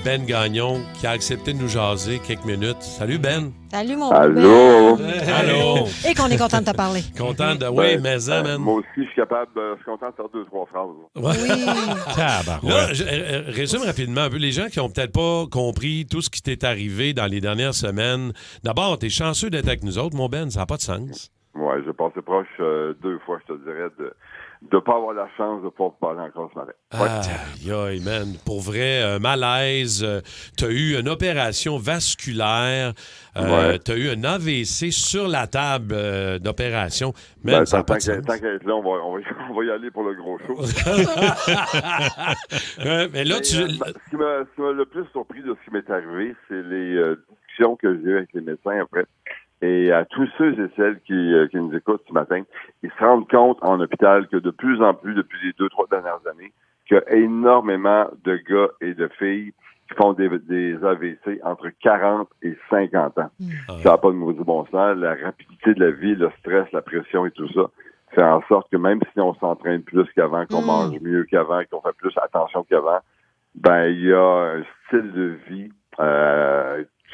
Ben Gagnon, qui a accepté de nous jaser quelques minutes. Salut, Ben. Salut, mon Allô? Ben. Allô. Et qu'on est content de te parler. Content de... Oui, mais ça, man. Moi aussi, je suis capable, je suis content de faire 2-3 phrases. Oui. Là, résume rapidement un peu. Les gens qui n'ont peut-être pas compris tout ce qui t'est arrivé dans les dernières semaines. D'abord, t'es chanceux d'être avec nous autres, mon Ben. Ça n'a pas de sens. Oui, j'ai passé proche 2 fois, je te dirais, de ne pas avoir la chance de pouvoir parler encore ce matin. Aïe, aïe, man. Pour vrai, malaise. T'as eu une opération vasculaire. T'as eu un AVC sur la table d'opération. Man, ça n'a pas de sens. Tant qu'à être là, on va y aller pour le gros show. Mais là, ce qui m'a le plus surpris de ce qui m'est arrivé, c'est les discussions que j'ai eues avec les médecins après. Et à tous ceux et celles qui nous écoutent ce matin, ils se rendent compte en hôpital que de plus en plus, depuis les 2-3 dernières années, qu'il y a énormément de gars et de filles qui font des AVC entre 40 et 50 ans. Ça n'a pas de maudit bon sens. La rapidité de la vie, le stress, la pression et tout ça fait en sorte que même si on s'entraîne plus qu'avant, qu'on mange mieux qu'avant, qu'on fait plus attention qu'avant, ben il y a un style de vie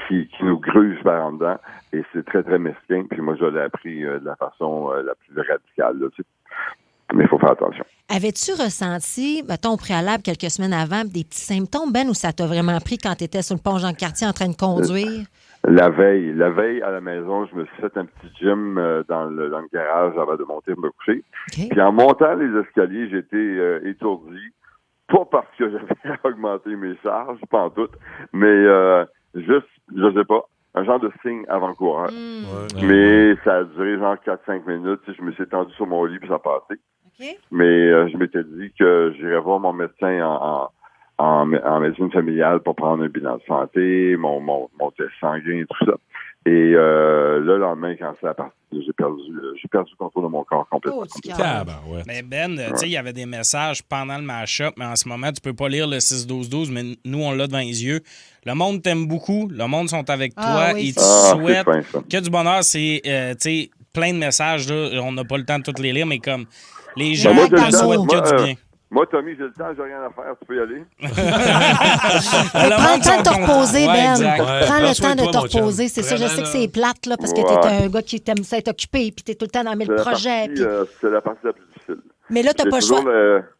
qui nous gruse par en dedans, et c'est très, très mesquin. Puis moi, je l'ai appris de la façon la plus radicale, là, tu sais. Mais il faut faire attention. Avais-tu ressenti, mettons, au préalable, quelques semaines avant, des petits symptômes, Ben, ou ça t'a vraiment pris quand tu étais sur le pont Jean-Cartier en train de conduire? La veille à la maison, je me suis fait un petit gym dans le garage avant de monter et me coucher. Okay. Puis en montant les escaliers, j'étais étourdi. Pas parce que j'avais augmenté mes charges, pas en tout, mais juste, je sais pas, un genre de signe avant-coureur. Mais ça a duré genre 4-5 minutes. Je me suis étendu sur mon lit puis ça a passé. Okay. Mais je m'étais dit que j'irais voir mon médecin en médecine familiale pour prendre un bilan de santé, mon test sanguin et tout ça. Et le lendemain, quand ça a parti, j'ai perdu le contrôle de mon corps complètement. Ouais. Mais Ben, tu sais, il y avait des messages pendant le match-up, mais en ce moment, tu peux pas lire le 6-12-12, mais nous, on l'a devant les yeux. Le monde t'aime beaucoup, le monde sont avec toi et tu souhaites que du bonheur. C'est, tu sais, plein de messages, là, on n'a pas le temps de tous les lire, mais comme les gens te souhaitent que du bien. Moi, Tommy, j'ai le temps, j'ai rien à faire. Tu peux y aller? Prends le temps de te reposer, Ben. Prends le temps de te reposer. C'est ça, je sais que c'est plate, là, parce que t'es un gars qui t'aime ça être occupé, puis t'es tout le temps dans 1000 projets. C'est la partie la plus difficile. Mais là, t'as pas le choix.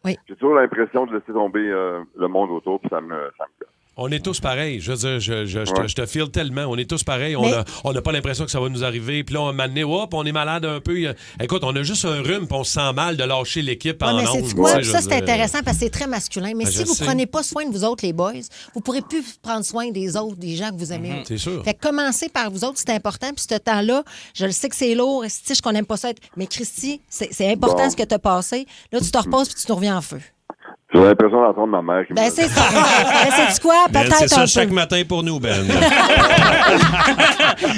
J'ai toujours l'impression de laisser tomber le monde autour, puis ça me gosse. On est tous pareils. Je veux dire, je te file tellement. On est tous pareils. On n'a pas l'impression que ça va nous arriver. Puis là, on m'a donné, on est malade un peu. Écoute, on a juste un rhume, puis on se sent mal de lâcher l'équipe en ondes. C'est quoi? Ça, c'est intéressant parce que c'est très masculin. Mais si vous ne prenez pas soin de vous autres, les boys, vous ne pourrez plus prendre soin des autres, des gens que vous aimez. C'est sûr. Fait que commencer par vous autres, c'est important. Puis ce temps-là, je le sais que c'est lourd. Je qu'on n'aime pas ça. Mais Christy, c'est important ce que tu as passé. Là, tu te reposes puis tu te reviens en feu. J'ai l'impression d'entendre ma mère qui me dit. C'est ça. C'est quoi? Peut-être c'est ça chaque matin pour nous, Ben.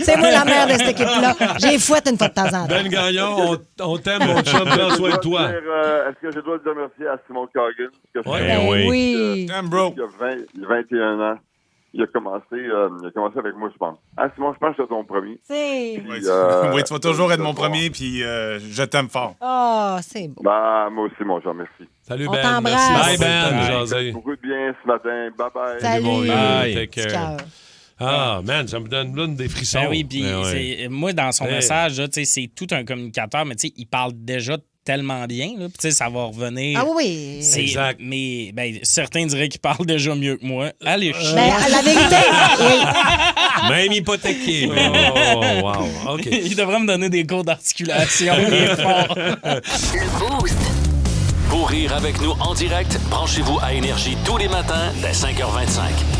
C'est moi la mère de cette équipe-là. J'ai fouette une fois de temps en temps. Ben Gagnon, on t'aime, mon chum, prends soin de toi. Est-ce que je dois le remercier à Simon Coggin? Oui. Damn, bro. Il y a 21 ans. Il a commencé avec moi, je pense. Ah, Simon, je pense que c'est ton premier. Oui, tu vas toujours être mon premier, puis je t'aime fort. Oh, c'est beau. Bah, moi aussi, mon Jean, merci. Salut, On Ben. t'embrasse. Merci. Bye, Ben. Beaucoup de bien ce matin. Bye-bye. Salut. Bye. Take Petit care. cœur. Ah, man, ça me donne des frissons. Ben oui, puis moi, dans son message, là, c'est tout un communicateur, mais il parle déjà tellement bien, là, puis ça va revenir. Ah oui. Exact. Mais certains diraient qu'il parle déjà mieux que moi. Allez, La vérité, oui. Même hypothéqué. Oh, wow. OK. Il devrait me donner des cours d'articulation. Il est fort. Le Boost. Pour rire avec nous en direct, branchez-vous à Énergie tous les matins dès 5h25.